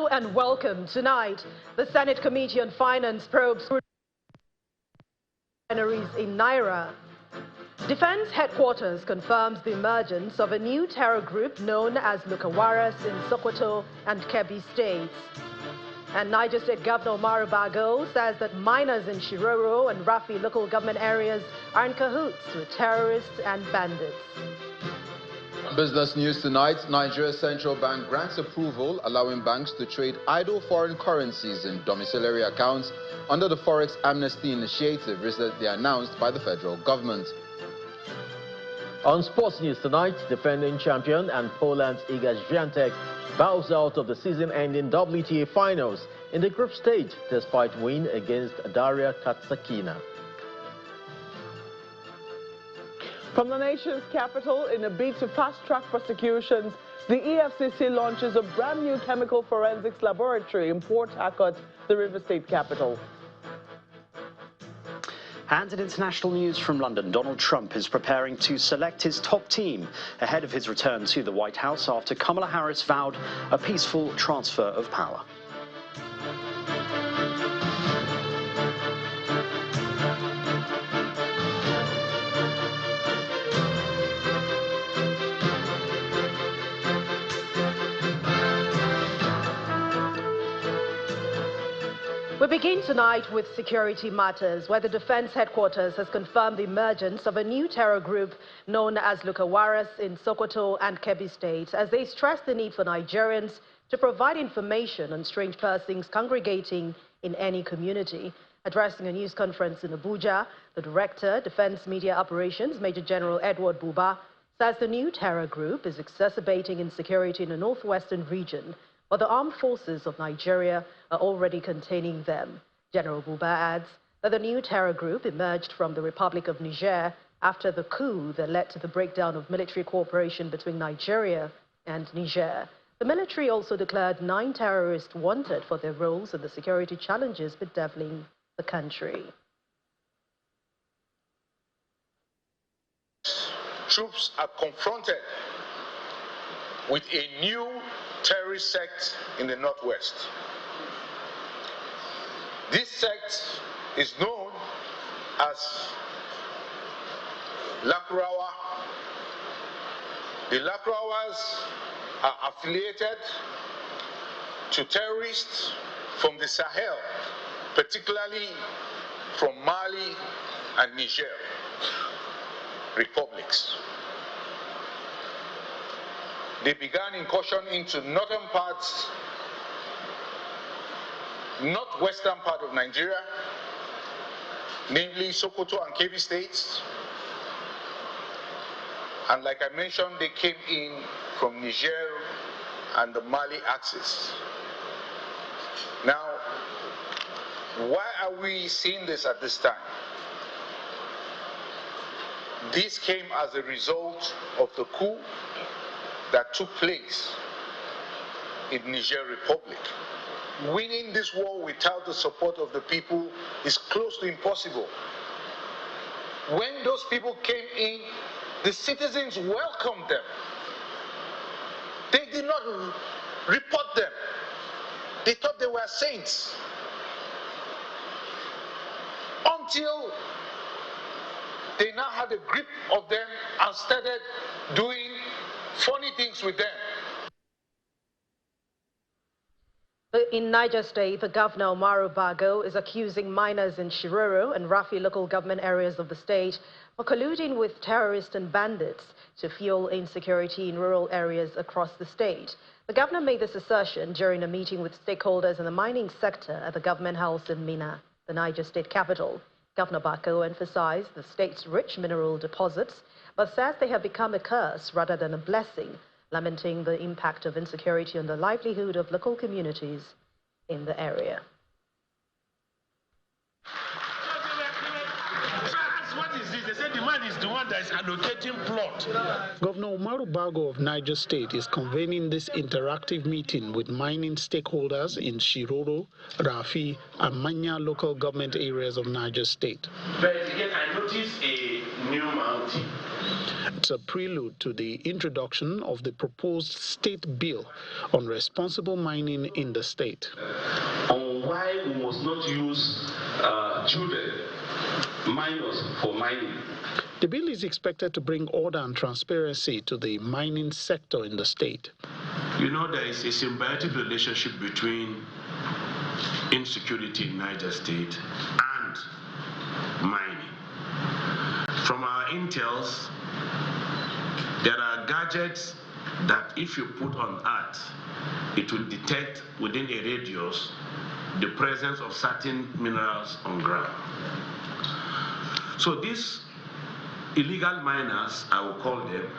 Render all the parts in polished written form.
Hello and welcome. Tonight, the Senate Committee on Finance probes refineries in Naira. Defense headquarters confirms the emergence of a new terror group known as Lukawaras in Sokoto and Kebbi states. And Niger State Governor Omar Bago says that miners in Shiroro and Rafi local government areas are in cahoots with terrorists and bandits. Business news tonight. Nigeria's central bank grants approval allowing banks to trade idle foreign currencies in domiciliary accounts under the Forex Amnesty Initiative recently announced by the federal government. On sports news tonight, defending champion and Poland's Iga Świątek bows out of the season-ending WTA finals in the group stage despite win against Daria Katsakina. From the nation's capital, in a bid to fast-track prosecutions, the EFCC launches a brand new chemical forensics laboratory in Port Harcourt, the River State capital. And in international news from London, Donald Trump is preparing to select his top team ahead of his return to the White House after Kamala Harris vowed a peaceful transfer of power. We begin tonight with security matters, where the defense headquarters has confirmed the emergence of a new terror group known as Lukawaras in Sokoto and Kebbi states, as they stress the need for Nigerians to provide information on strange persons congregating in any community. Addressing a news conference in Abuja, the Director, Defense Media Operations, Major General Edward Buba, says the new terror group is exacerbating insecurity in the northwestern region, but the armed forces of Nigeria are already containing them. General Buba adds that the new terror group emerged from the Republic of Niger after the coup that led to the breakdown of military cooperation between Nigeria and Niger. The military also declared 9 terrorists wanted for their roles in the security challenges bedeviling the country. Troops are confronted with a new terrorist sect in the northwest. This sect is known as Lakurawa. The Lakurawas are affiliated to terrorists from the Sahel, particularly from Mali and Niger republics. They began incursion into northwestern part of Nigeria, namely Sokoto and Kebbi states. And like I mentioned, they came in from Niger and the Mali axis. Now, why are we seeing this at this time? This came as a result of the coup that took place in Niger Republic. Winning this war without the support of the people is close to impossible. When those people came in, the citizens welcomed them. They did not report them. They thought they were saints. Until they now had a grip of them and started doing funny things with them. In Niger State, the Governor Omar Bago is accusing miners in Shiroro and Rafi local government areas of the state for colluding with terrorists and bandits to fuel insecurity in rural areas across the state. The governor made this assertion during a meeting with stakeholders in the mining sector at the government house in Minna, the Niger State capital. Governor Bago emphasized the state's rich mineral deposits, but says they have become a curse rather than a blessing, lamenting the impact of insecurity on the livelihood of local communities in the area. What is this? They said the man is the one that is allocating plot. Governor Omar Bago of Niger State is convening this interactive meeting with mining stakeholders in Shiroro, Rafi, and Manya local government areas of Niger State. But again, I noticed a new mountain. It's a prelude to the introduction of the proposed state bill on responsible mining in the state. On why we must not use children, minors, for mining. The bill is expected to bring order and transparency to the mining sector in the state. You know, there is a symbiotic relationship between insecurity in Niger State and mining. From our intels, there are gadgets that if you put on earth, it will detect within a radius the presence of certain minerals on ground. So these illegal miners, I will call them,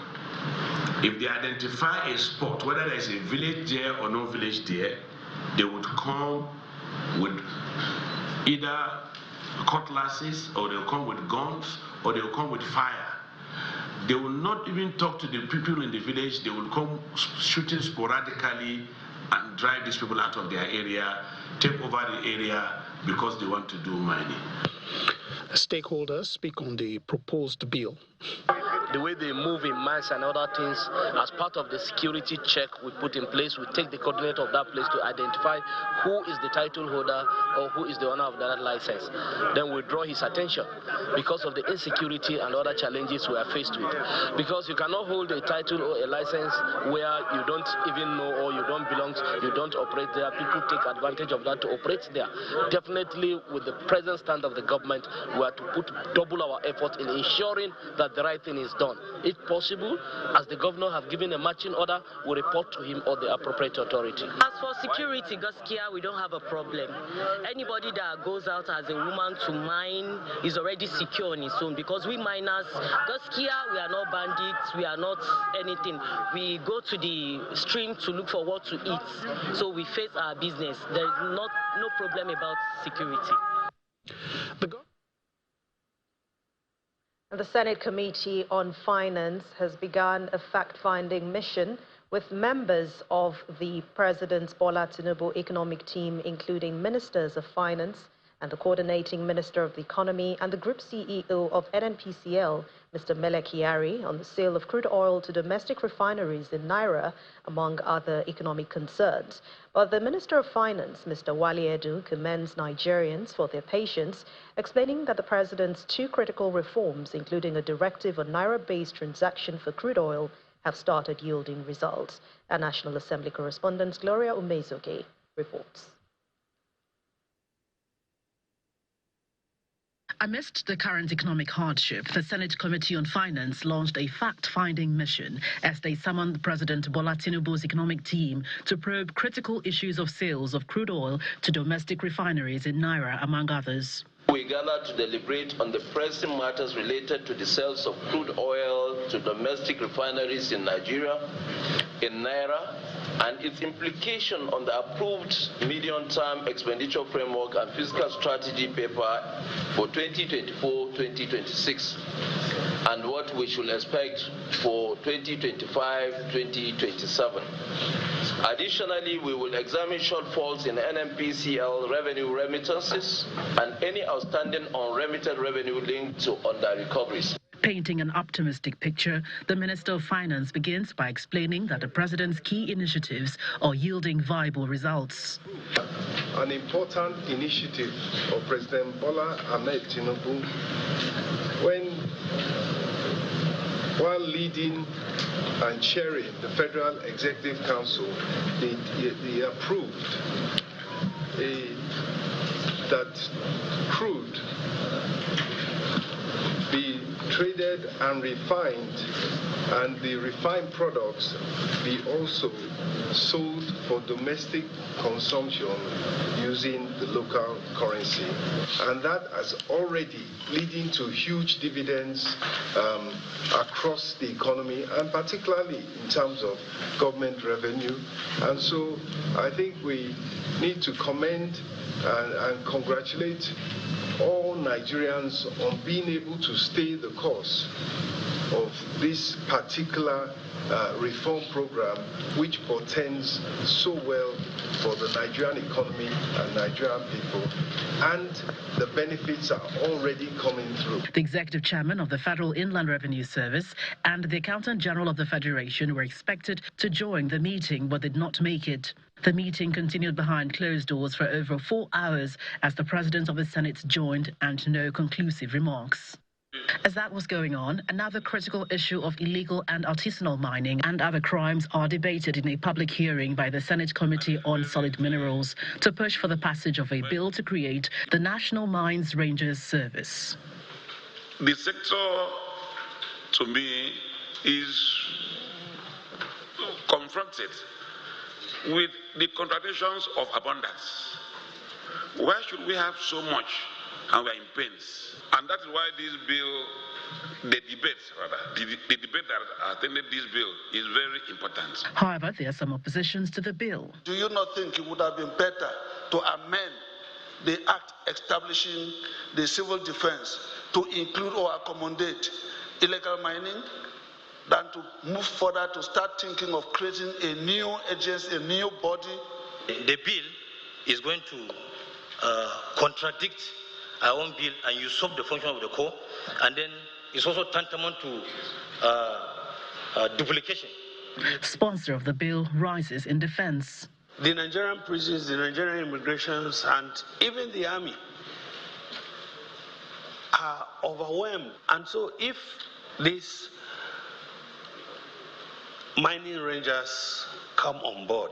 if they identify a spot, whether there is a village there or no village there, they would come with either cutlasses, or they'll come with guns, or they'll come with fire. They will not even talk to the people in the village. They will come shooting sporadically and drive these people out of their area, take over the area because they want to do mining. Stakeholders speak on the proposed bill. The way they move in mines and other things, as part of the security check we put in place, we take the coordinate of that place to identify who is the title holder or who is the owner of that license. Then we draw his attention because of the insecurity and other challenges we are faced with. Because you cannot hold a title or a license where you don't even know or you don't belong, you don't operate there. People take advantage of that to operate there. Definitely, with the present stand of the government, we are to put double our effort in ensuring that the right thing is done. If possible, as the governor have given a matching order, we report to him or the appropriate authority. As for security, Gaskia, we don't have a problem. Anybody that goes out as a woman to mine is already secure on his own, because we miners, Gaskia, we are not bandits, we are not anything. We go to the stream to look for what to eat, so we face our business. There is no problem about security. The Senate Committee on Finance has begun a fact-finding mission with members of the President Bola Tinubu economic team, including ministers of finance and the coordinating minister of the economy and the group CEO of NNPCL, Mr. Mele Kyari, on the sale of crude oil to domestic refineries in Naira, among other economic concerns. But the Minister of Finance, Mr. Wale Edu, commends Nigerians for their patience, explaining that the president's two critical reforms, including a directive on Naira-based transaction for crude oil, have started yielding results. Our National Assembly correspondent Gloria Umezoke reports. Amidst the current economic hardship, the Senate Committee on Finance launched a fact-finding mission as they summoned President Bola Tinubu's economic team to probe critical issues of sales of crude oil to domestic refineries in Naira, among others. We gathered to deliberate on the pressing matters related to the sales of crude oil to domestic refineries in Nigeria, in Naira, and its implication on the approved medium-term expenditure framework and fiscal strategy paper for 2024-2026, and what we should expect for 2025-2027. Additionally, we will examine shortfalls in NNPCL revenue remittances and any outstanding unremitted revenue linked to under-recoveries. Painting an optimistic picture, the Minister of Finance begins by explaining that the president's key initiatives are yielding viable results. An important initiative of President Bola Ahmed Tinubu, while leading and chairing the Federal Executive Council, they approved that crude be traded and refined, and the refined products be also sold for domestic consumption using the local currency. And that is already leading to huge dividends across the economy, and particularly in terms of government revenue. And so I think we need to commend and congratulate all Nigerians on being able to stay the course of this particular reform program, which portends so well for the Nigerian economy and Nigerian people, and the benefits are already coming through. The executive chairman of the Federal Inland Revenue Service and the Accountant General of the Federation were expected to join the meeting but did not make it. The meeting continued behind closed doors for over 4 hours as the President of the Senate joined and no conclusive remarks. As that was going on, another critical issue of illegal and artisanal mining and other crimes are debated in a public hearing by the Senate Committee on Solid Minerals to push for the passage of a bill to create the National Mines Rangers Service. The sector, to me, is confronted with the contradictions of abundance. Why should we have so much and we are in pains? And that is why this bill, the debate that attended this bill is very important. However, there are some oppositions to the bill. Do you not think it would have been better to amend the act establishing the civil defense to include or accommodate illegal mining than to move further to start thinking of creating a new agency, a new body? The bill is going to contradict our own bill and usurp the function of the core, and then it's also tantamount to duplication. Sponsor of the bill rises in defense. The Nigerian prisons, the Nigerian immigrations, and even the army are overwhelmed. And so if these mining rangers come on board,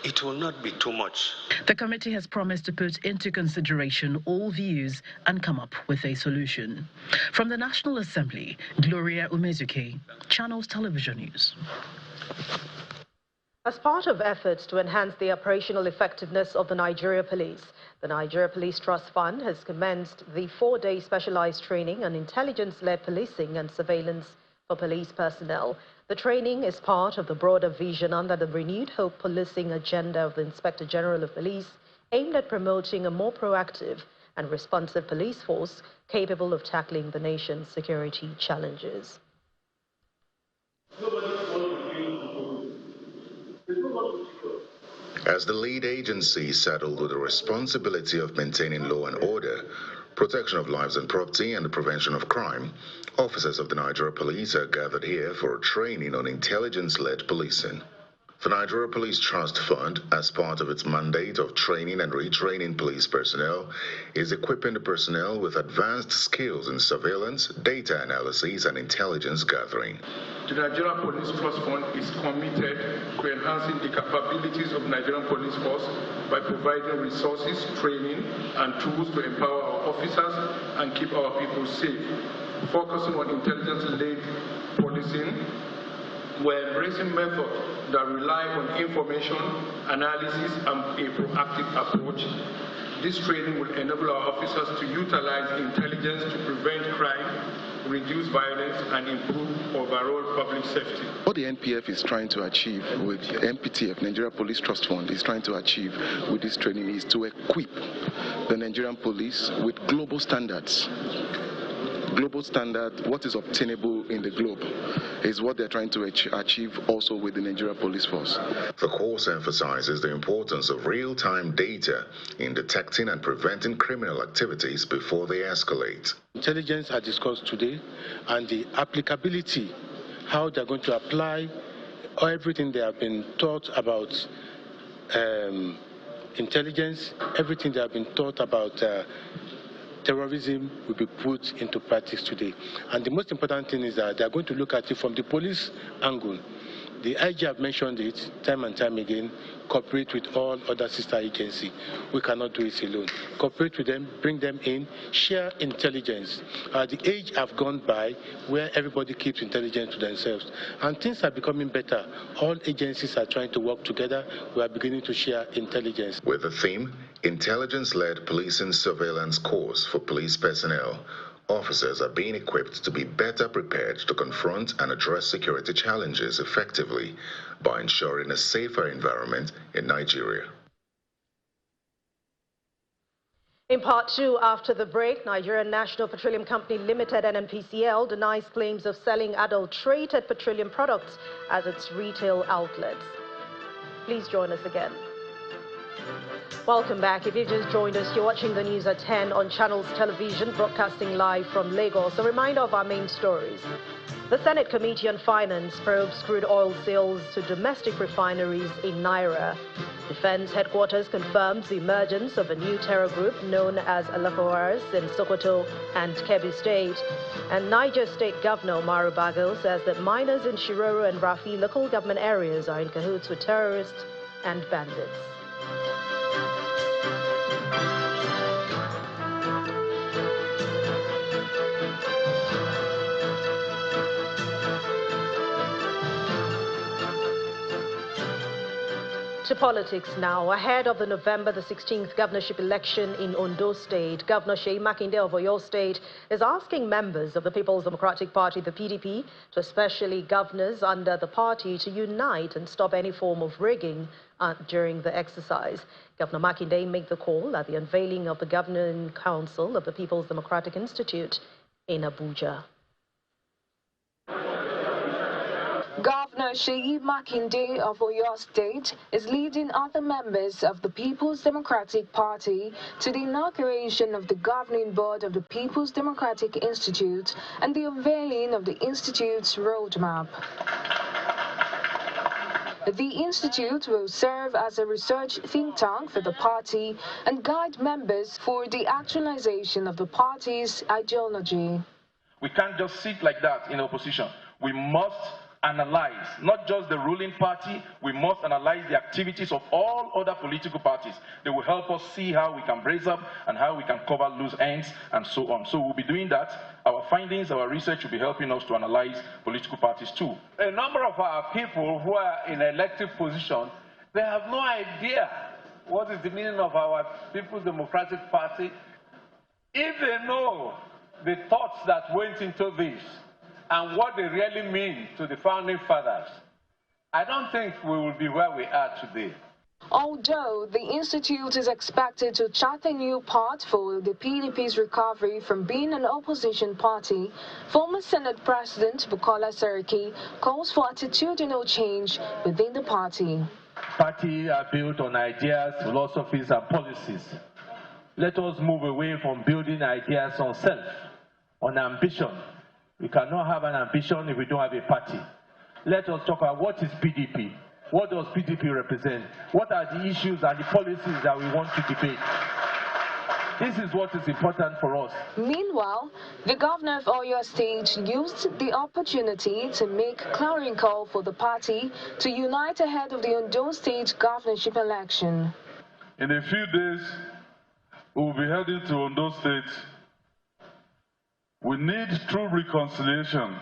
it will not be too much. The committee has promised to put into consideration all views and come up with a solution. From the National Assembly, Gloria Umezuke, Channels Television News. As part of efforts to enhance the operational effectiveness of the Nigeria Police, the Nigeria Police Trust Fund has commenced the 4-day specialized training on intelligence-led policing and surveillance for police personnel. The training is part of the broader vision under the Renewed Hope Policing agenda of the Inspector General of Police, aimed at promoting a more proactive and responsive police force capable of tackling the nation's security challenges. As the lead agency saddled with the responsibility of maintaining law and order, protection of lives and property, and the prevention of crime, officers of the Nigeria Police are gathered here for a training on intelligence-led policing. The Nigeria Police Trust Fund, as part of its mandate of training and retraining police personnel, is equipping the personnel with advanced skills in surveillance, data analysis, and intelligence gathering. The Nigeria Police Trust Fund is committed to enhancing the capabilities of Nigerian Police Force by providing resources, training, and tools to empower our officers and keep our people safe. Focusing on intelligence-led policing, we're embracing methods that rely on information, analysis, and a proactive approach. This training will enable our officers to utilize intelligence to prevent crime, reduce violence, and improve overall public safety. What the NPF is trying to achieve with NPTF, Nigeria Police Trust Fund, is trying to achieve with this training is to equip the Nigerian police with global standards. Global standard, what is obtainable in the globe, is what they're trying to achieve also with the Nigeria Police Force. The course emphasizes the importance of real-time data in detecting and preventing criminal activities before they escalate. Intelligence are discussed today, and the applicability, how they're going to apply everything they have been taught about intelligence, everything they have been taught about terrorism will be put into practice today. And the most important thing is that they are going to look at it from the police angle. The IG have mentioned it time and time again, cooperate with all other sister agencies. We cannot do it alone. Cooperate with them, bring them in, share intelligence. The age have gone by where everybody keeps intelligence to themselves. And things are becoming better. All agencies are trying to work together. We are beginning to share intelligence. With the theme, Intelligence-Led Policing Surveillance Course for Police Personnel, officers are being equipped to be better prepared to confront and address security challenges effectively by ensuring a safer environment in Nigeria. In part two, after the break, Nigerian National Petroleum Company Limited (NNPCL) denies claims of selling adulterated petroleum products at its retail outlets. Please join us again. Welcome back. If you've just joined us, you're watching the news at 10 on Channels Television, broadcasting live from Lagos. A reminder of our main stories. The Senate Committee on Finance probes crude oil sales to domestic refineries in Naira. Defense headquarters confirms the emergence of a new terror group known as Alakowaras in Sokoto and Kebbi State. And Niger State Governor Umaru Bago says that miners in Shiroro and Rafi local government areas are in cahoots with terrorists and bandits. To politics now. Ahead of the November the 16th governorship election in Ondo State, Governor Seyi Makinde of Oyo State is asking members of the People's Democratic Party, the PDP, to especially governors under the party to unite and stop any form of rigging during the exercise. Governor Makinde made the call at the unveiling of the Governing Council of the People's Democratic Institute in Abuja. Governor Seyi Makinde of Oyo State is leading other members of the People's Democratic Party to the inauguration of the Governing Board of the People's Democratic Institute and the unveiling of the Institute's roadmap. The Institute will serve as a research think tank for the party and guide members for the actualization of the party's ideology. We can't just sit like that in opposition. We must analyze not just the ruling party, we must analyze the activities of all other political parties. They will help us see how we can brace up and how we can cover loose ends and so on. So we'll be doing that. Our findings, our research will be helping us to analyze political parties too. A number of our people who are in elective position, they have no idea what is the meaning of our People's Democratic Party. If they know the thoughts that went into this, and what they really mean to the founding fathers, I don't think we will be where we are today. Although the Institute is expected to chart a new path for the PDP's recovery from being an opposition party, former Senate President Bukola Saraki calls for attitudinal change within the party. Parties are built on ideas, philosophies, and policies. Let us move away from building ideas on self, on ambition. We cannot have an ambition if we don't have a party. Let us talk about what is PDP. What does PDP represent? What are the issues and the policies that we want to debate? This is what is important for us. Meanwhile, the governor of Oyo State used the opportunity to make a clarion call for the party to unite ahead of the Ondo State governorship election. In a few days, we will be heading to Ondo State. We need true reconciliation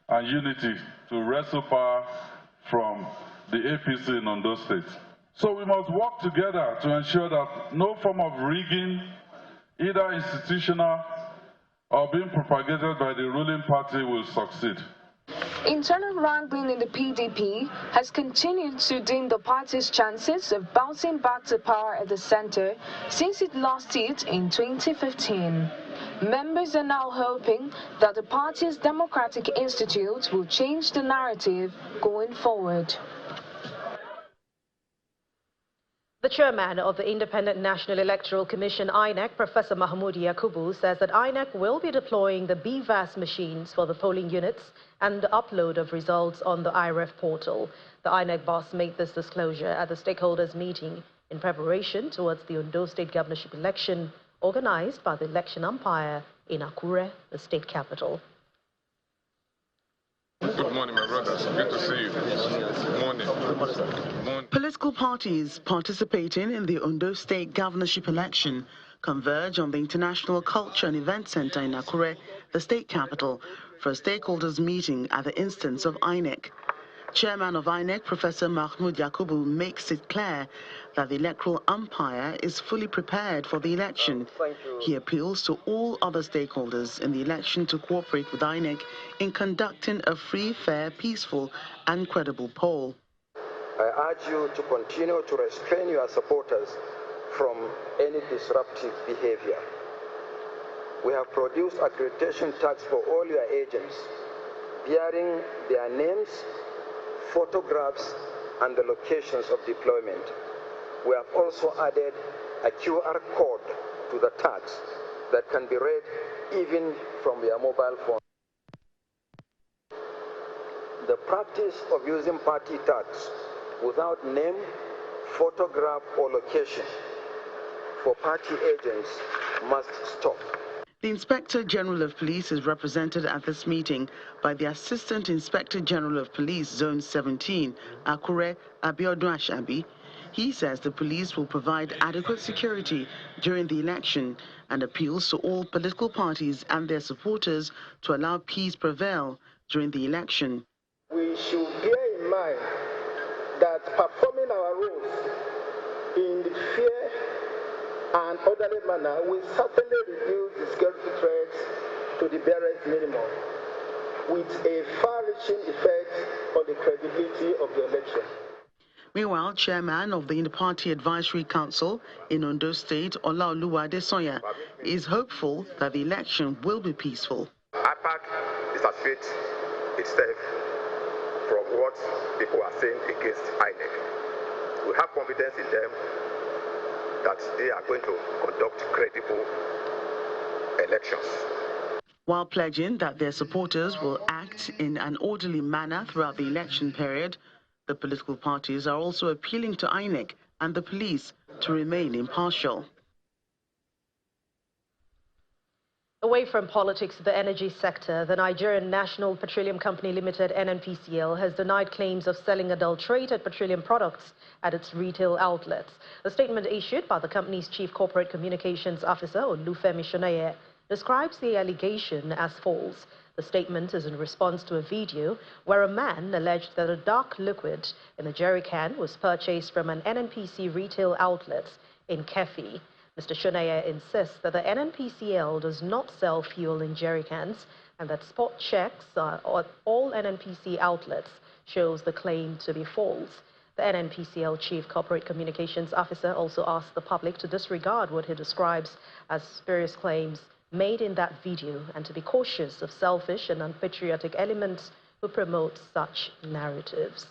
and unity to wrestle power from the APC in Ondo State. So we must work together to ensure that no form of rigging, either institutional or being propagated by the ruling party, will succeed. Internal wrangling in the PDP has continued to dim the party's chances of bouncing back to power at the center since it lost it in 2015. Members are now hoping that the party's Democratic Institute will change the narrative going forward. The chairman of the Independent National Electoral Commission, INEC, Professor Mahmoud Yakubu, says that INEC will be deploying the BVAS machines for the polling units and the upload of results on the IREF portal. The INEC boss made this disclosure at the stakeholders meeting in preparation towards the Ondo State governorship election organized by the election umpire in Akure, the state capital. Good morning, my brothers. Good to see you. Good morning. Good morning. Political parties participating in the Ondo State governorship election converge on the International Culture and Event Center in Akure, the state capital, for a stakeholders meeting at the instance of INEC. Chairman of INEC, Professor Mahmoud Yakubu, makes it clear that the electoral umpire is fully prepared for the election. He appeals to all other stakeholders in the election to cooperate with INEC in conducting a free, fair, peaceful and credible poll. I urge you to continue to restrain your supporters from any disruptive behavior. We have produced accreditation tags for all your agents, bearing their names, photographs, and the locations of deployment. We have also added a QR code to the tags that can be read even from your mobile phone. The practice of using party tags without name, photograph, or location for party agents must stop. The Inspector General of Police is represented at this meeting by the Assistant Inspector General of Police, Zone 17, Akure Abiodun Ashabi. He says the police will provide adequate security during the election and appeals to all political parties and their supporters to allow peace prevail during the election. We should bear in mind that performing our roles in the fair and orderly manner will certainly reduce the security threats to the barest minimum, with a far-reaching effect on the credibility of the election. Meanwhile, Chairman of the Inter-Party Advisory Council in Ondo State, Olaoluwa Adesonya, is hopeful that the election will be peaceful. IPAC disassociates itself from what people are saying against INEC. We have confidence in them that they are going to conduct credible elections. While pledging that their supporters will act in an orderly manner throughout the election period, the political parties are also appealing to INEC and the police to remain impartial. Away from politics, the energy sector, the Nigerian National Petroleum Company Limited, NNPCL, has denied claims of selling adulterated petroleum products at its retail outlets. A statement issued by the company's Chief Corporate Communications Officer, Olufemi Shonaye, describes the allegation as false. The statement is in response to a video where a man alleged that a dark liquid in a jerry can was purchased from an NNPC retail outlet in Kefi. Mr. Shonaye insists that the NNPCL does not sell fuel in jerry cans and that spot checks at all NNPC outlets shows the claim to be false. The NNPCL Chief Corporate Communications Officer also asked the public to disregard what he describes as spurious claims made in that video and to be cautious of selfish and unpatriotic elements who promote such narratives.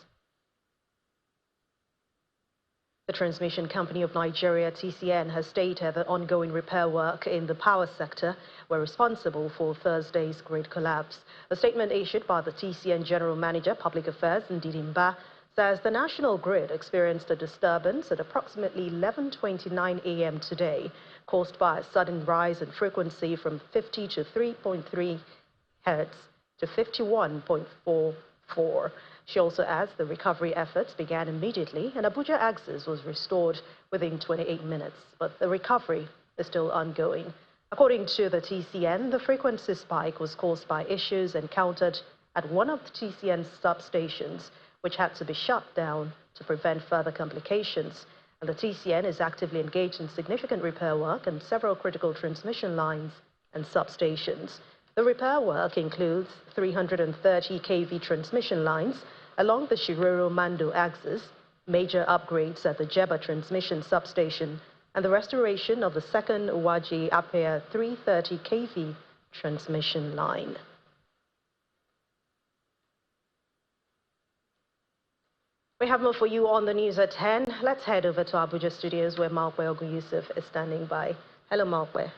The Transmission Company of Nigeria, TCN, has stated that ongoing repair work in the power sector were responsible for Thursday's great collapse. A statement issued by the TCN General Manager, Public Affairs, Ndidi Mba, says the national grid experienced a disturbance at approximately 11:29 a.m. today, caused by a sudden rise in frequency from 50 to 3.3 Hz to 51.44. She also adds the recovery efforts began immediately and Abuja access was restored within 28 minutes, but the recovery is still ongoing. According to the TCN, the frequency spike was caused by issues encountered at one of the TCN's substations, which had to be shut down to prevent further complications. And the TCN is actively engaged in significant repair work on several critical transmission lines and substations. The repair work includes 330 kV transmission lines along the Shiroro-Mando axis, major upgrades at the Jeba transmission substation, and the restoration of the second Uwaji-Apia 330 kV transmission line. We have more for you on the news at 10. Let's head over to Abuja studios where Malkwe Ogun-Yusuf is standing by. Hello, Malkwe.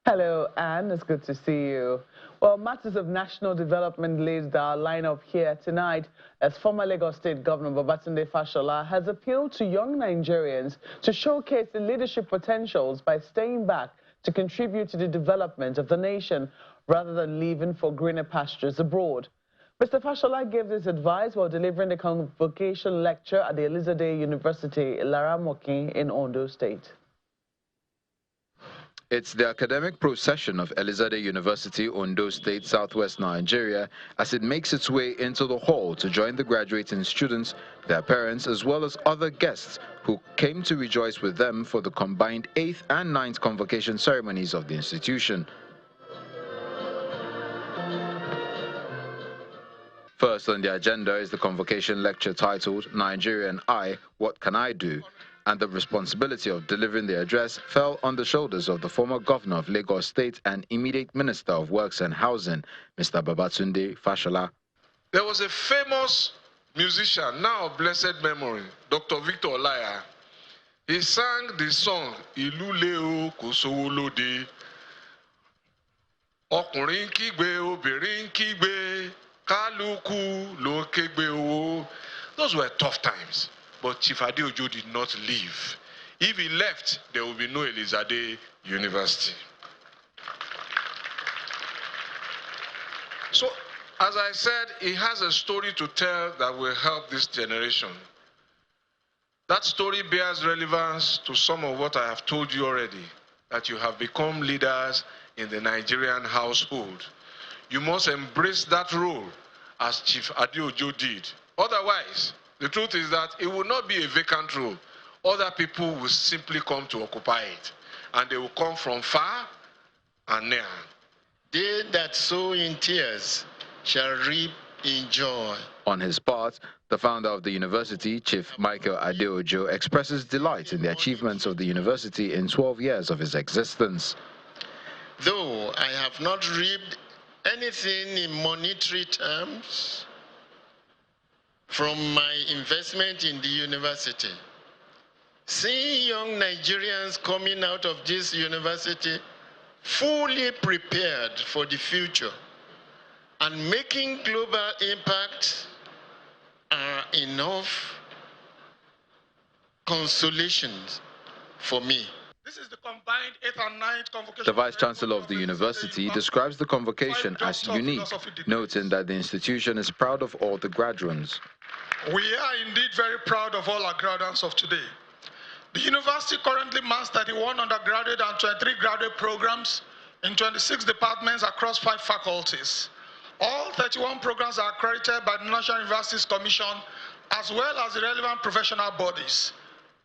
Hello, Anne. It's good to see you. Well, matters of national development leads our lineup here tonight as former Lagos State Governor Babatunde Fashola has appealed to young Nigerians to showcase their leadership potentials by staying back to contribute to the development of the nation rather than leaving for greener pastures abroad. Mr. Fashola gave this advice while delivering the convocation lecture at the Elizade University, Laramoki in Ondo State. It's the academic procession of Elizade University, Ondo State, Southwest Nigeria, as it makes its way into the hall to join the graduating students, their parents, as well as other guests who came to rejoice with them for the combined 8th and 9th convocation ceremonies of the institution. First on the agenda is the convocation lecture titled, Nigeria and I, What Can I Do? And the responsibility of delivering the address fell on the shoulders of the former governor of Lagos State and immediate Minister of Works and Housing, Mr. Babatunde Fashola. There was a famous musician, now of blessed memory, Dr. Victor Olaya. He sang the song, Ìlú le o, kò sówó lóde. Ọkùnrin kígbe, obìnrin kígbe, kálukú ló kégbe owó. Those were tough times, but Chief Adeojo did not leave. If he left, there would be no Elizade University. So, as I said, he has a story to tell that will help this generation. That story bears relevance to some of what I have told you already, that you have become leaders in the Nigerian household. You must embrace that role as Chief Adeojo did. Otherwise, the truth is that it will not be a vacant role. Other people will simply come to occupy it, and they will come from far and near. They that sow in tears shall reap in joy. On his part, the founder of the university, Chief Michael Adeojo, expresses delight in the achievements of the university in 12 years of its existence. Though I have not reaped anything in monetary terms from my investment in the university, seeing young Nigerians coming out of this university fully prepared for the future and making global impact are enough consolations for me. This is the combined 8th and 9th convocation. The Vice-Chancellor of the university describes the convocation as unique, noting that the institution is proud of all the graduates. We are indeed very proud of all our graduates of today. The university currently mans 31 undergraduate and 23 graduate programs in 26 departments across 5 faculties. All 31 programs are accredited by the National Universities Commission as well as the relevant professional bodies.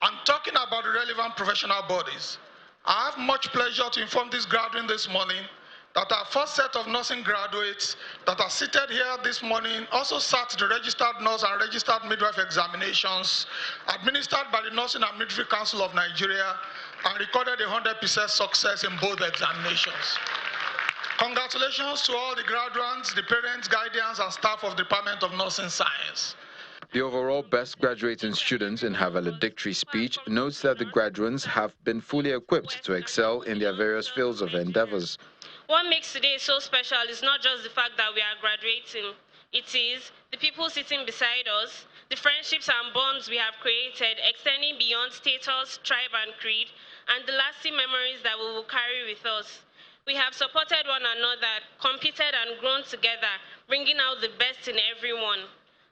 I'm talking about the relevant professional bodies. I have much pleasure to inform this gathering this morning that our first set of nursing graduates that are seated here this morning also sat the registered nurse and registered midwife examinations administered by the Nursing and Midwifery Council of Nigeria and recorded 100% success in both examinations. Congratulations to all the graduates, the parents, guardians, and staff of the Department of Nursing Science. The overall best graduating student in her valedictory speech notes that the graduates have been fully equipped to excel in their various fields of endeavors. What makes today so special is not just the fact that we are graduating. It is the people sitting beside us, the friendships and bonds we have created, extending beyond status, tribe, and creed, and the lasting memories that we will carry with us. We have supported one another, competed and grown together, bringing out the best in everyone.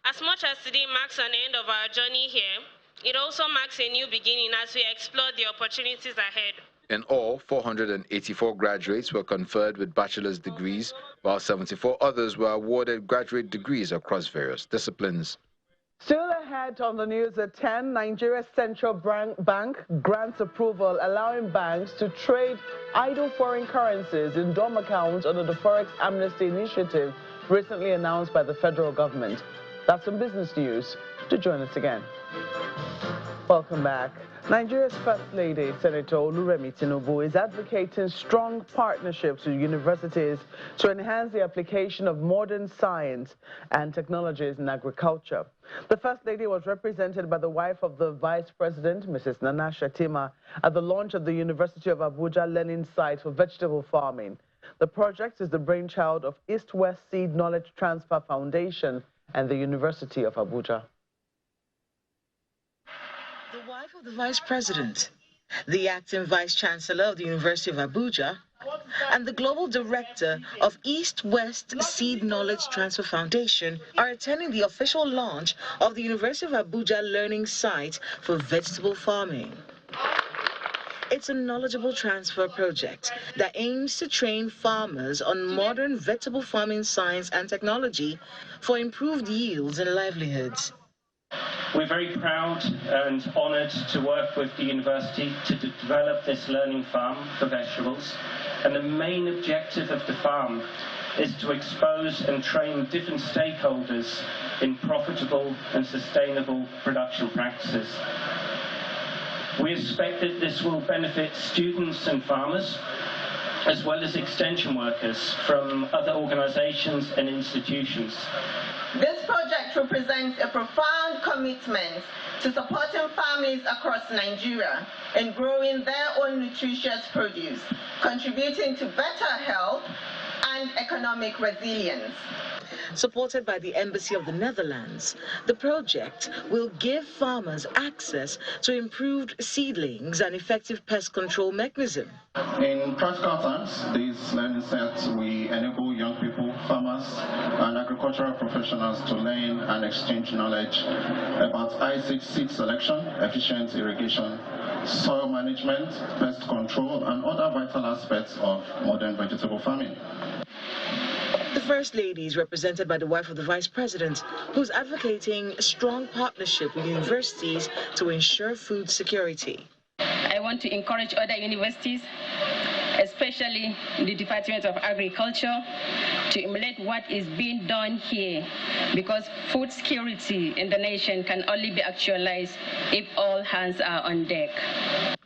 As much as today marks an end of our journey here, it also marks a new beginning as we explore the opportunities ahead. In all, 484 graduates were conferred with bachelor's degrees, while 74 others were awarded graduate degrees across various disciplines. Still ahead on the news at 10, Nigeria's central bank grants approval allowing banks to trade idle foreign currencies in dorm accounts under the Forex Amnesty Initiative recently announced by the federal government. That's some business news. To join us again. Welcome back. Nigeria's First Lady, Senator Oluremi Tinubu, is advocating strong partnerships with universities to enhance the application of modern science and technologies in agriculture. The First Lady was represented by the wife of the Vice President, Mrs. Nana Shatima, at the launch of the University of Abuja Learning Site for Vegetable Farming. The project is the brainchild of East-West Seed Knowledge Transfer Foundation and the University of Abuja. The wife of the Vice President, the acting Vice Chancellor of the University of Abuja, and the Global Director of East-West Seed Knowledge Transfer Foundation are attending the official launch of the University of Abuja Learning Site for Vegetable Farming. It's a knowledgeable transfer project that aims to train farmers on modern vegetable farming science and technology for improved yields and livelihoods. We're very proud and honoured to work with the university to develop this learning farm for vegetables. And the main objective of the farm is to expose and train different stakeholders in profitable and sustainable production practices. We expect that this will benefit students and farmers, as well as extension workers from other organizations and institutions. This project represents a profound commitment to supporting families across Nigeria in growing their own nutritious produce, contributing to better health and economic resilience. Supported by the Embassy of the Netherlands, the project will give farmers access to improved seedlings and effective pest control mechanism. In practical terms, these learning sets will enable young people, farmers, and agricultural professionals to learn and exchange knowledge about I6 seed selection, efficient irrigation, soil management, pest control, and other vital aspects of modern vegetable farming. The First Lady is represented by the wife of the Vice President, who's advocating a strong partnership with universities to ensure food security. I want to encourage other universities, especially the Department of Agriculture, to emulate what is being done here, because food security in the nation can only be actualized if all hands are on deck.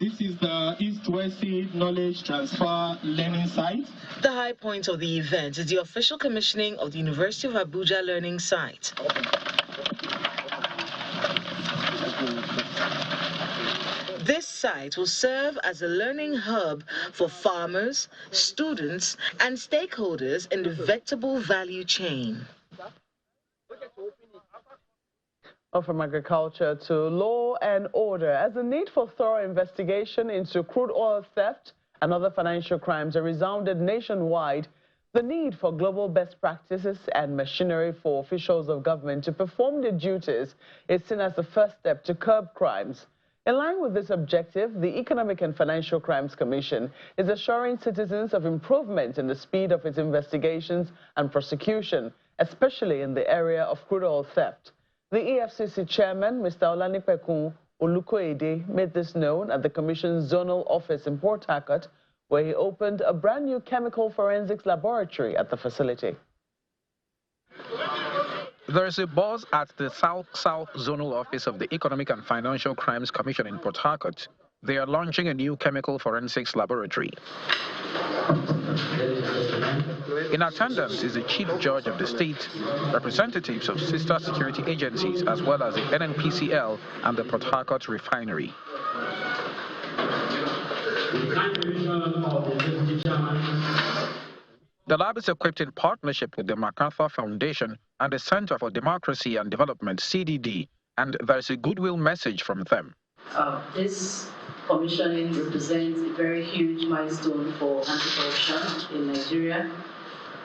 This is the East-West Seed Knowledge Transfer Learning Site. The high point of the event is the official commissioning of the University of Abuja Learning Site. This site will serve as a learning hub for farmers, students, and stakeholders in the vegetable value chain. From agriculture to law and order, as the need for thorough investigation into crude oil theft and other financial crimes are resounded nationwide, the need for global best practices and machinery for officials of government to perform their duties is seen as the first step to curb crimes. In line with this objective, the Economic and Financial Crimes Commission is assuring citizens of improvement in the speed of its investigations and prosecution, especially in the area of crude oil theft. The EFCC chairman, Mr. Olanipekun Olukoede, made this known at the Commission's zonal office in Port Harcourt, where he opened a brand new chemical forensics laboratory at the facility. There is a buzz at the South-South Zonal Office of the Economic and Financial Crimes Commission in Port Harcourt. They are launching a new chemical forensics laboratory. In attendance is the Chief Judge of the state, representatives of sister security agencies, as well as the NNPCL and the Port Harcourt refinery. The lab is equipped in partnership with the MacArthur Foundation and the Center for Democracy and Development, CDD, and there is a goodwill message from them. This commissioning represents a very huge milestone for anti-corruption in Nigeria,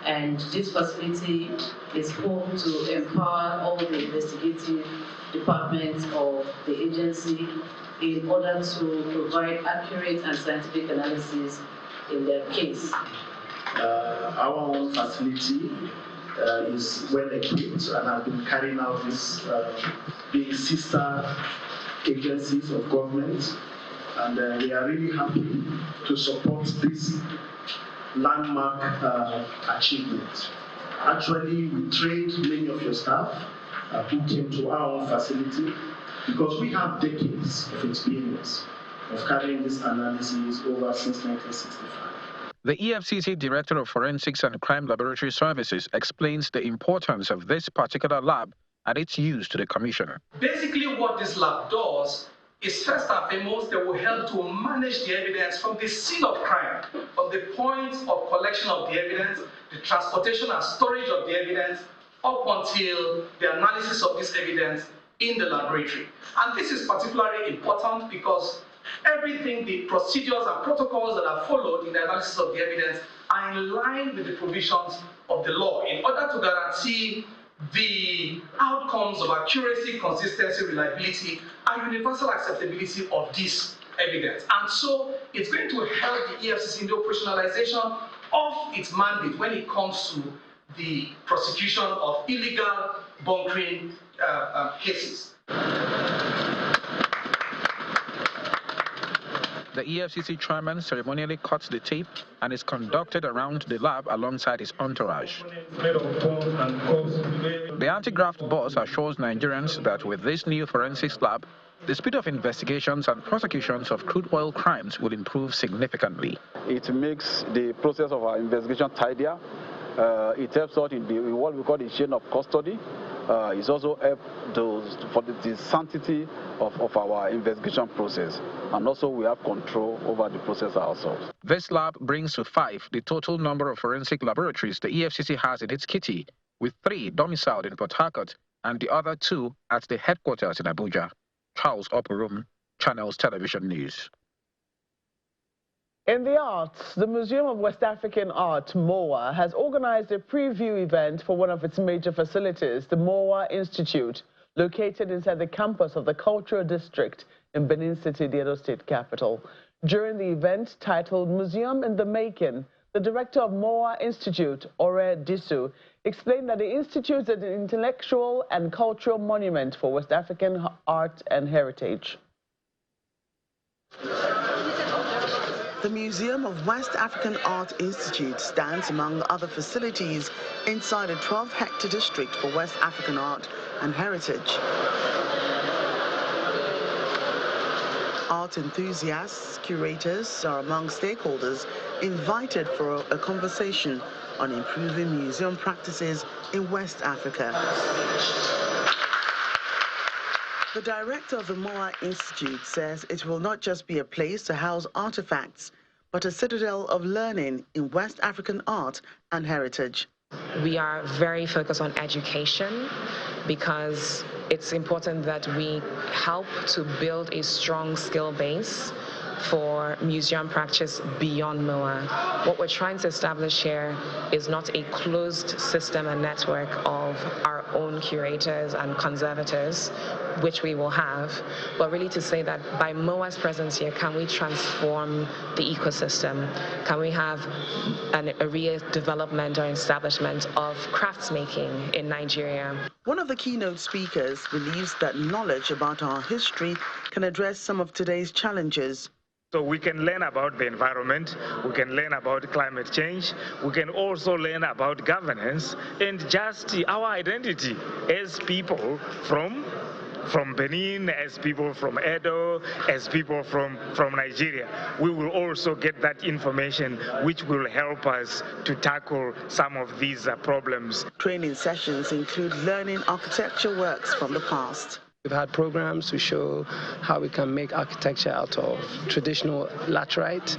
and this facility is home to empower all the investigative departments of the agency in order to provide accurate and scientific analysis in their case. Our own facility is well equipped and has been carrying out this big sister agencies of government, and we are really happy to support this landmark achievement. Actually, we trained many of your staff who came to our own facility because we have decades of experience of carrying this analysis over since 1965. The EFCC Director of Forensics and Crime Laboratory Services explains the importance of this particular lab and its use to the Commissioner. Basically, what this lab does is, first and foremost, they will help to manage the evidence from the scene of crime, from the point of collection of the evidence, the transportation and storage of the evidence, up until the analysis of this evidence in the laboratory. And this is particularly important because everything, the procedures and protocols that are followed in the analysis of the evidence are in line with the provisions of the law in order to guarantee the outcomes of accuracy, consistency, reliability, and universal acceptability of this evidence. And so it's going to help the EFCC in the operationalization of its mandate when it comes to the prosecution of illegal bunkering cases. The EFCC chairman ceremonially cuts the tape and is conducted around the lab alongside his entourage. The anti-graft boss assures Nigerians that with this new forensics lab, the speed of investigations and prosecutions of crude oil crimes will improve significantly. It makes the process of our investigation tidier. It helps out in what we call the chain of custody. It's also helped for the sanctity of our investigation process. And also we have control over the process ourselves. This lab brings to 5 the total number of forensic laboratories the EFCC has in its kitty, with 3 domiciled in Port Harcourt and the other 2 at the headquarters in Abuja. Charles Oporum, Channels Television News. In the arts, the Museum of West African Art, MOA, has organized a preview event for one of its major facilities, the MOA Institute, located inside the campus of the Cultural District in Benin City, the Edo State capital. During the event titled Museum in the Making, the director of MOA Institute, Ore Disu, explained that the institute is an intellectual and cultural monument for West African art and heritage. The Museum of West African Art Institute stands among other facilities inside a 12-hectare district for West African art and heritage. Art enthusiasts, curators are among stakeholders invited for a conversation on improving museum practices in West Africa. The director of the MOA Institute says it will not just be a place to house artifacts, but a citadel of learning in West African art and heritage. We are very focused on education because it's important that we help to build a strong skill base for museum practice beyond MOA. What we're trying to establish here is not a closed system and network of our own curators and conservators, which we will have, but really to say that by MOA's presence here, can we transform the ecosystem? Can we have a redevelopment or establishment of craftsmaking in Nigeria? One of the keynote speakers believes that knowledge about our history can address some of today's challenges. So we can learn about the environment, we can learn about climate change, we can also learn about governance and just our identity as people from Benin, as people from Edo, as people from Nigeria. We will also get that information which will help us to tackle some of these problems. Training sessions include learning architecture works from the past. We've had programs to show how we can make architecture out of traditional laterite,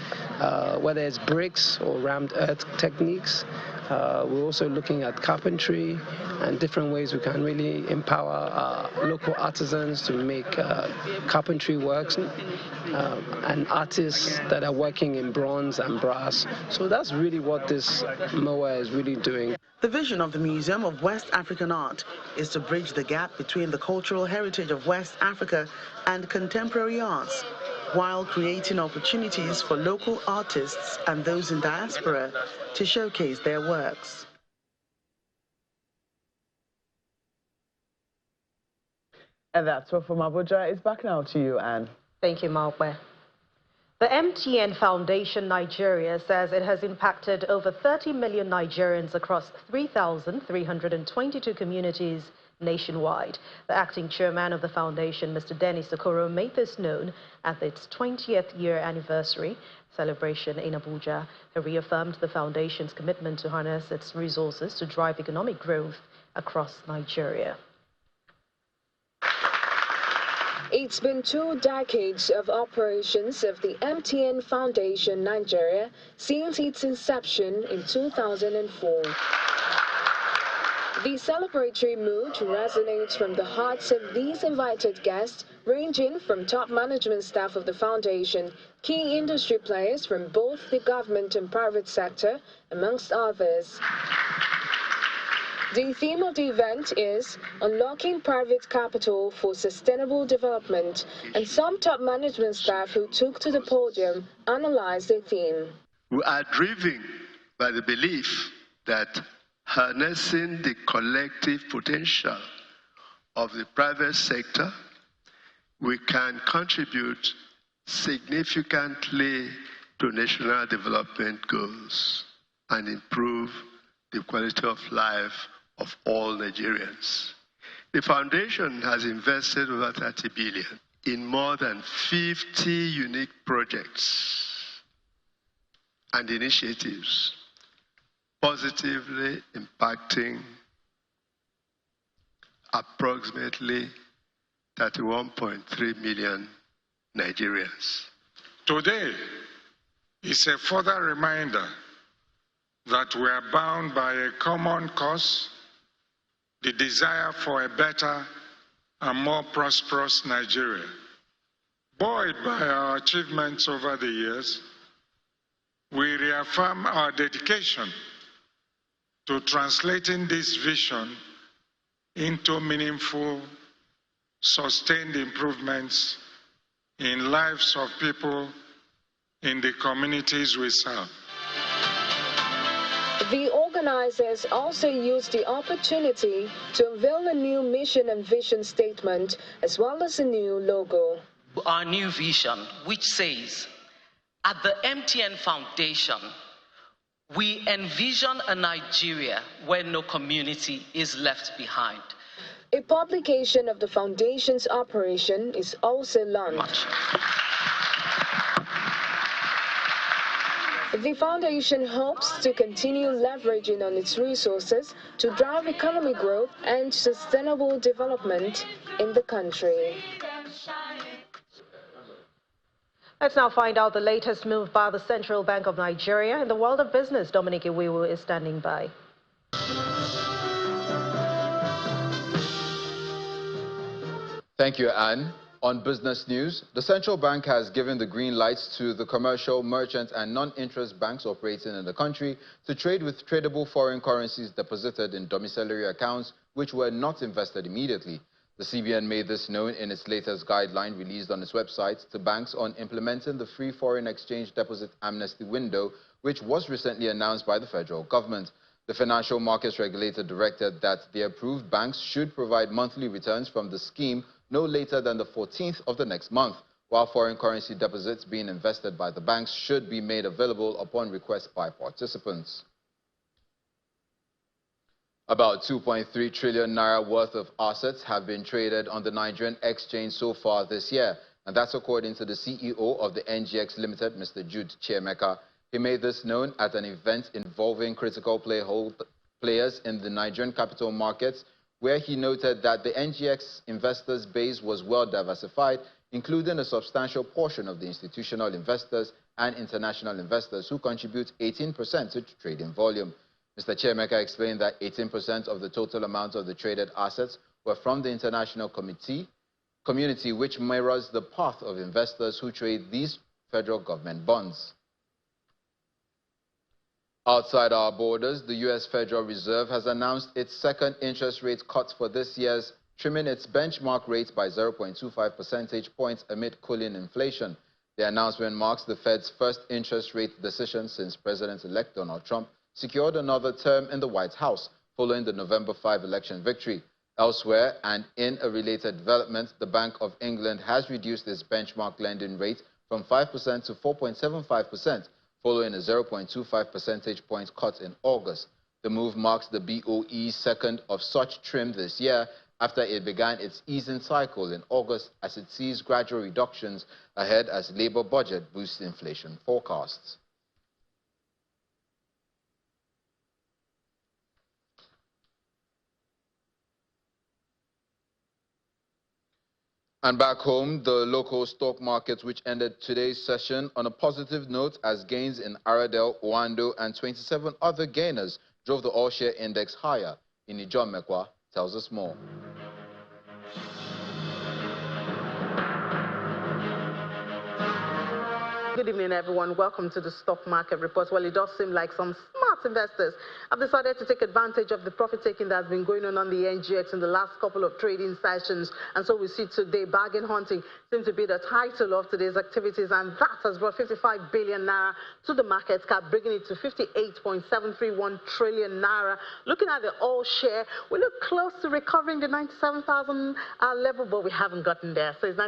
whether it's bricks or rammed earth techniques. We're also looking at carpentry and different ways we can really empower local artisans to make carpentry works and artists that are working in bronze and brass. So that's really what this MOA is really doing. The vision of the Museum of West African Art is to bridge the gap between the cultural heritage of West Africa and contemporary arts, while creating opportunities for local artists and those in diaspora to showcase their works. And that's all from Abuja. It's back now to you, Anne. Thank you, Maokwe. The MTN Foundation Nigeria says it has impacted over 30 million Nigerians across 3,322 communities nationwide. The acting chairman of the foundation, Mr. Dennis Okoro, made this known at its 20th year anniversary celebration in Abuja. He reaffirmed the foundation's commitment to harness its resources to drive economic growth across Nigeria. It's been 2 decades of operations of the MTN Foundation Nigeria since its inception in 2004. The celebratory mood resonates from the hearts of these invited guests, ranging from top management staff of the foundation, key industry players from both the government and private sector, amongst others. The theme of the event is Unlocking Private Capital for Sustainable Development, and some top management staff who took to the podium analyzed the theme. We are driven by the belief that harnessing the collective potential of the private sector, we can contribute significantly to national development goals and improve the quality of life of all Nigerians. The foundation has invested over 30 billion in more than 50 unique projects and initiatives, positively impacting approximately 31.3 million Nigerians. Today is a further reminder that we are bound by a common cause, the desire for a better and more prosperous Nigeria. Buoyed by our achievements over the years, we reaffirm our dedication to translating this vision into meaningful, sustained improvements in lives of people in the communities we serve. The organizers also used the opportunity to unveil a new mission and vision statement, as well as a new logo. Our new vision, which says, at the MTN Foundation, we envision a Nigeria where no community is left behind. A publication of the foundation's operation is also launched. The foundation hopes to continue leveraging on its resources to drive economic growth and sustainable development in the country. Let's now find out the latest move by the Central Bank of Nigeria. In the world of business, Dominic Iwewu is standing by. Thank you, Anne. On business news, the central bank has given the green lights to the commercial, merchant and non-interest banks operating in the country to trade with tradable foreign currencies deposited in domiciliary accounts which were not invested immediately. The CBN made this known in its latest guideline released on its website to banks on implementing the free foreign exchange deposit amnesty window, which was recently announced by the federal government. The financial markets regulator directed that the approved banks should provide monthly returns from the scheme no later than the 14th of the next month, while foreign currency deposits being invested by the banks should be made available upon request by participants. About 2.3 trillion naira worth of assets have been traded on the Nigerian exchange so far this year, and that's according to the CEO of the NGX Limited, Mr. Jude Chiemeka. He made this known at an event involving critical players in the Nigerian capital markets, where he noted that the NGX investors base was well diversified, including a substantial portion of the institutional investors and international investors who contribute 18% to trading volume. Mr. Chiemeka explained that 18% of the total amount of the traded assets were from the international community, which mirrors the path of investors who trade these federal government bonds. Outside our borders, the U.S. Federal Reserve has announced its second interest rate cut for this year's, trimming its benchmark rate by 0.25 percentage points amid cooling inflation. The announcement marks the Fed's first interest rate decision since President-elect Donald Trump secured another term in the White House following the November 5 election victory. Elsewhere, and in a related development, the Bank of England has reduced its benchmark lending rate from 5% to 4.75%, following a 0.25 percentage point cut in August. The move marks the BOE's second of such trim this year after it began its easing cycle in August, as it sees gradual reductions ahead as Labour budget boosts inflation forecasts. And back home, the local stock markets, which ended today's session on a positive note as gains in Aradel, Ondo, and 27 other gainers drove the all-share index higher. John Mekwa tells us more. Good evening, everyone. Welcome to the Stock Market Report. Well, it does seem like some smart investors have decided to take advantage of the profit-taking that's been going on the NGX in the last couple of trading sessions. And so we see today bargain hunting seems to be the title of today's activities, and that has brought 55 billion naira to the market cap, bringing it to 58.731 trillion naira. Looking at the all-share, we look close to recovering the 97,000 level, but we haven't gotten there. So it's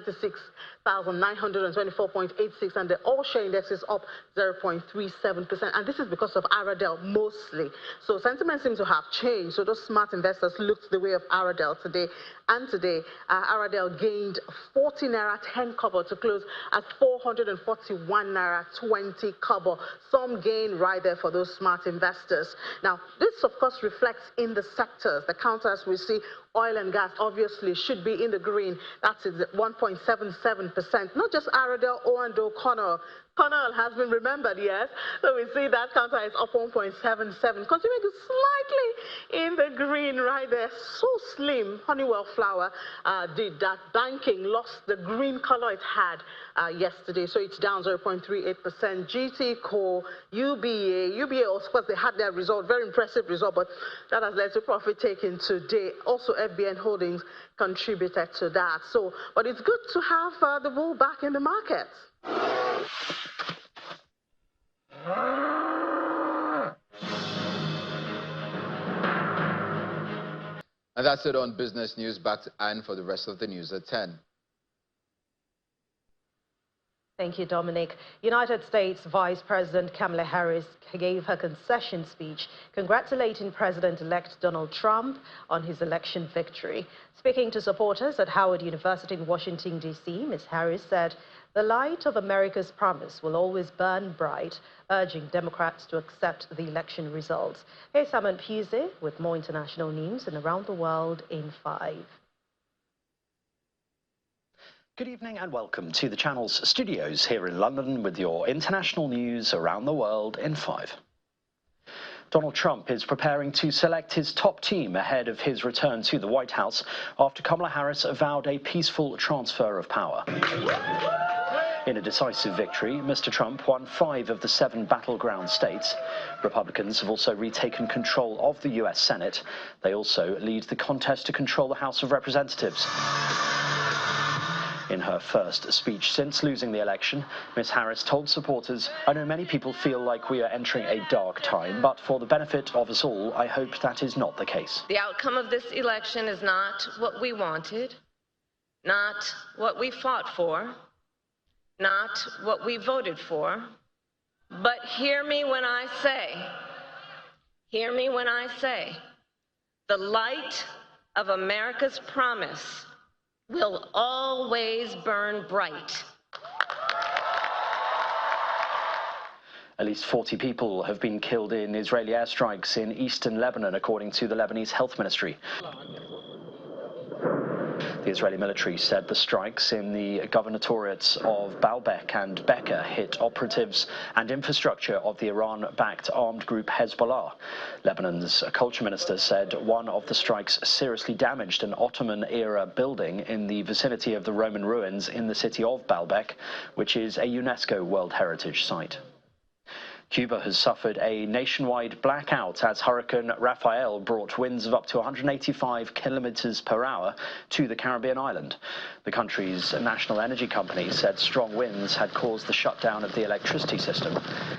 96,924.86, and the all-share index is up 0.37%, and this is because of Aradel mostly. So sentiment seems to have changed. So those smart investors looked the way of Aradel today. And today, Aradel gained 40 naira 10 kobo to close at 441 naira 20 kobo. Some gain right there for those smart investors. Now, this of course reflects in the sectors. The counters we see, oil and gas obviously should be in the green. That's at 1.77%. Not just Aradel, Ondo, Connell has been remembered, yes. So we see that counter is up 1.77. Consumer is slightly in the green right there. So slim. Honeywell flour did that. Banking lost the green color it had yesterday, so it's down 0.38%. GT Core, UBA, of course, they had their result, very impressive result, but that has led to profit taking today. Also, FBN Holdings contributed to that. So, but it's good to have the bull back in the market. And that's it on Business News. Back to Anne for the rest of the news at 10. Thank you, Dominic. United States Vice President Kamala Harris gave her concession speech congratulating President-elect Donald Trump on his election victory. Speaking to supporters at Howard University in Washington, D.C., Ms. Harris said, "The light of America's promise will always burn bright," urging Democrats to accept the election results. Here's Simon Pusey with more international news and around the world in 5. Good evening and welcome to the Channel's studios here in London with your international news around the world in 5. Donald Trump is preparing to select his top team ahead of his return to the White House after Kamala Harris vowed a peaceful transfer of power. In a decisive victory, Mr. Trump won 5 of the 7 battleground states. Republicans have also retaken control of the U.S. Senate. They also lead the contest to control the House of Representatives. In her first speech since losing the election, Ms. Harris told supporters, "I know many people feel like we are entering a dark time, but for the benefit of us all, I hope that is not the case." The outcome of this election is not what we wanted, not what we fought for, not what we voted for, but hear me when I say, the light of America's promise will always burn bright. At least 40 people have been killed in Israeli airstrikes in eastern Lebanon, according to the Lebanese Health Ministry. The Israeli military said the strikes in the governorates of Baalbek and Bekaa hit operatives and infrastructure of the Iran-backed armed group Hezbollah. Lebanon's culture minister said one of the strikes seriously damaged an Ottoman-era building in the vicinity of the Roman ruins in the city of Baalbek, which is a UNESCO World Heritage Site. Cuba has suffered a nationwide blackout as Hurricane Rafael brought winds of up to 185 kilometers per hour to the Caribbean island. The country's national energy company said strong winds had caused the shutdown of the electricity system.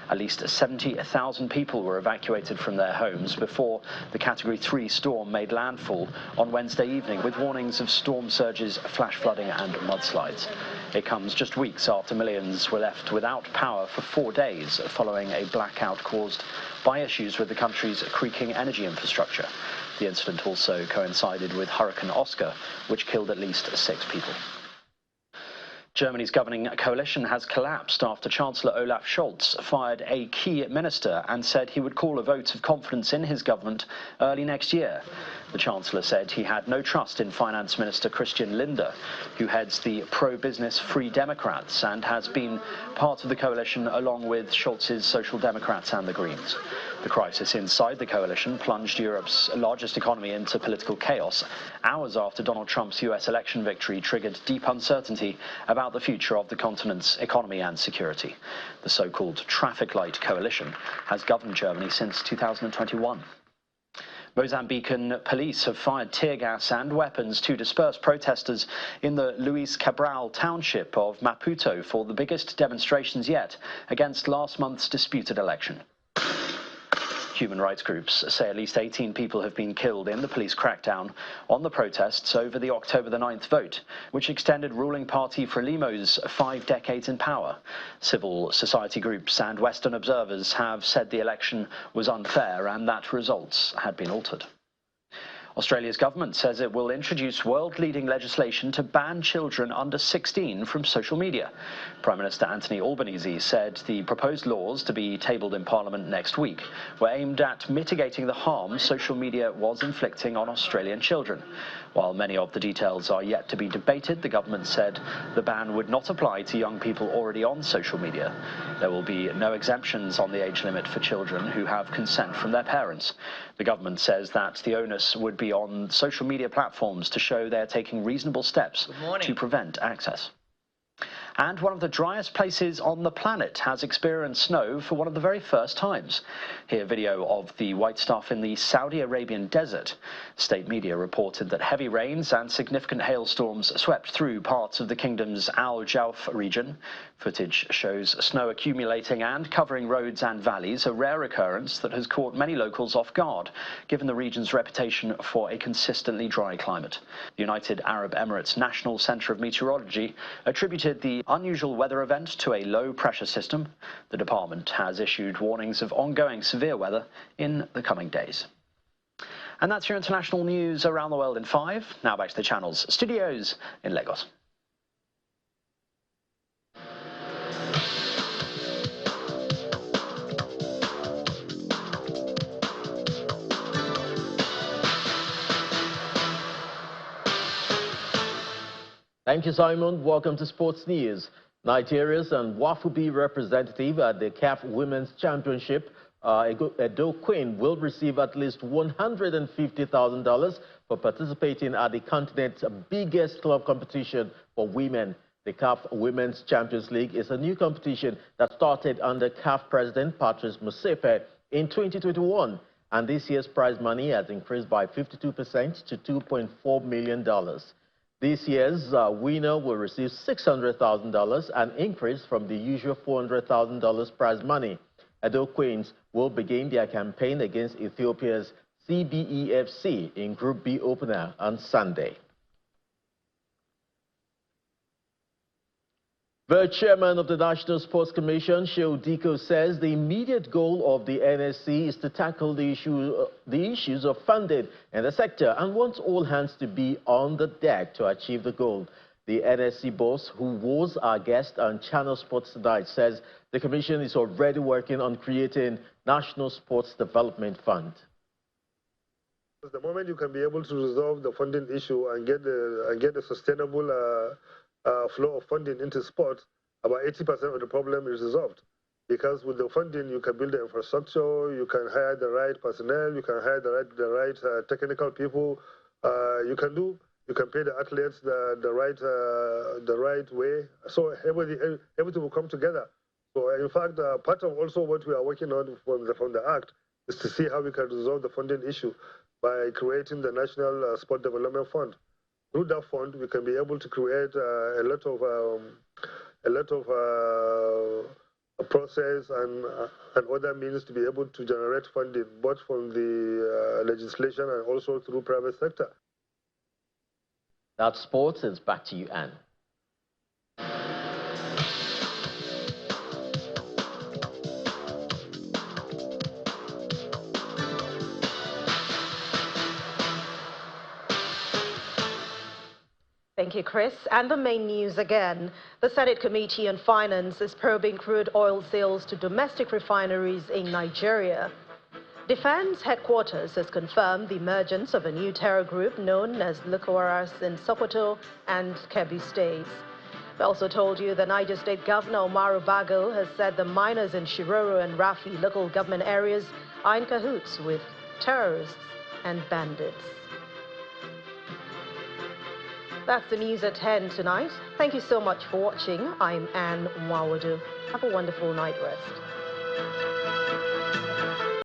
At least 70,000 people were evacuated from their homes before the Category 3 storm made landfall on Wednesday evening, with warnings of storm surges, flash flooding and mudslides. It comes just weeks after millions were left without power for 4 days following a blackout caused by issues with the country's creaking energy infrastructure. The incident also coincided with Hurricane Oscar, which killed at least 6 people. Germany's governing coalition has collapsed after Chancellor Olaf Scholz fired a key minister and said he would call a vote of confidence in his government early next year. The Chancellor said he had no trust in Finance Minister Christian Lindner, who heads the pro-business Free Democrats and has been part of the coalition along with Scholz's Social Democrats and the Greens. The crisis inside the coalition plunged Europe's largest economy into political chaos, hours after Donald Trump's US election victory triggered deep uncertainty about the future of the continent's economy and security. The so-called traffic light coalition has governed Germany since 2021. Mozambican police have fired tear gas and weapons to disperse protesters in the Luis Cabral township of Maputo for the biggest demonstrations yet against last month's disputed election. Human rights groups say at least 18 people have been killed in the police crackdown on the protests over the October the 9th vote, which extended ruling party Frelimo's 5 decades in power. Civil society groups and Western observers have said the election was unfair and that results had been altered. Australia's government says it will introduce world-leading legislation to ban children under 16 from social media. Prime Minister Anthony Albanese said the proposed laws to be tabled in Parliament next week were aimed at mitigating the harm social media was inflicting on Australian children. While many of the details are yet to be debated, the government said the ban would not apply to young people already on social media. There will be no exemptions on the age limit for children who have consent from their parents. The government says that the onus would be on social media platforms to show they're taking reasonable steps to prevent access. And one of the driest places on the planet has experienced snow for one of the very first times. Here, video of the white stuff in the Saudi Arabian desert. State media reported that heavy rains and significant hailstorms swept through parts of the kingdom's Al Jauf region. Footage shows snow accumulating and covering roads and valleys, a rare occurrence that has caught many locals off guard, given the region's reputation for a consistently dry climate. The United Arab Emirates National Centre of Meteorology attributed the unusual weather event to a low-pressure system. The department has issued warnings of ongoing severe weather in the coming days. And that's your international news around the world in 5. Now back to the channel's studios in Lagos. Thank you, Simon. Welcome to Sports News. Nigeria's and Wafubi representative at the CAF Women's Championship, Edo Queen, will receive at least $150,000 for participating at the continent's biggest club competition for women. The CAF Women's Champions League is a new competition that started under CAF President Patrice Motsepe in 2021, and this year's prize money has increased by 52% to $2.4 million. This year's winner will receive $600,000, an increase from the usual $400,000 prize money. Edo Queens will begin their campaign against Ethiopia's CBEFC in Group B opener on Sunday. The chairman of the National Sports Commission, Shehu Diko, says the immediate goal of the NSC is to tackle the issues of funding in the sector and wants all hands to be on the deck to achieve the goal. The NSC boss, who was our guest on Channel Sports Tonight, says the commission is already working on creating National Sports Development Fund. The moment you can be able to resolve the funding issue and get a sustainable flow of funding into sport, about 80% of the problem is resolved. Because with the funding, you can build the infrastructure, you can hire the right personnel, you can hire the right technical people. You can pay the athletes the right way. So everything will come together. So in fact, part of also what we are working on from the Act is to see how we can resolve the funding issue by creating the National Sport Development Fund. Through that fund, we can be able to create a lot of process and other means to be able to generate funding, both from the legislation and also through private sector. That's sports. It's back to you, Anne. Thank you, Chris. And the main news again. The Senate Committee on Finance is probing crude oil sales to domestic refineries in Nigeria. Defense Headquarters has confirmed the emergence of a new terror group known as Lukawaras in Sokoto and Kebbi states. We also told you the Niger State Governor Umaru Bago has said the miners in Shiroro and Rafi local government areas are in cahoots with terrorists and bandits. That's the news at 10 tonight. Thank you so much for watching. I'm Anne Mwawadu. Have a wonderful night rest.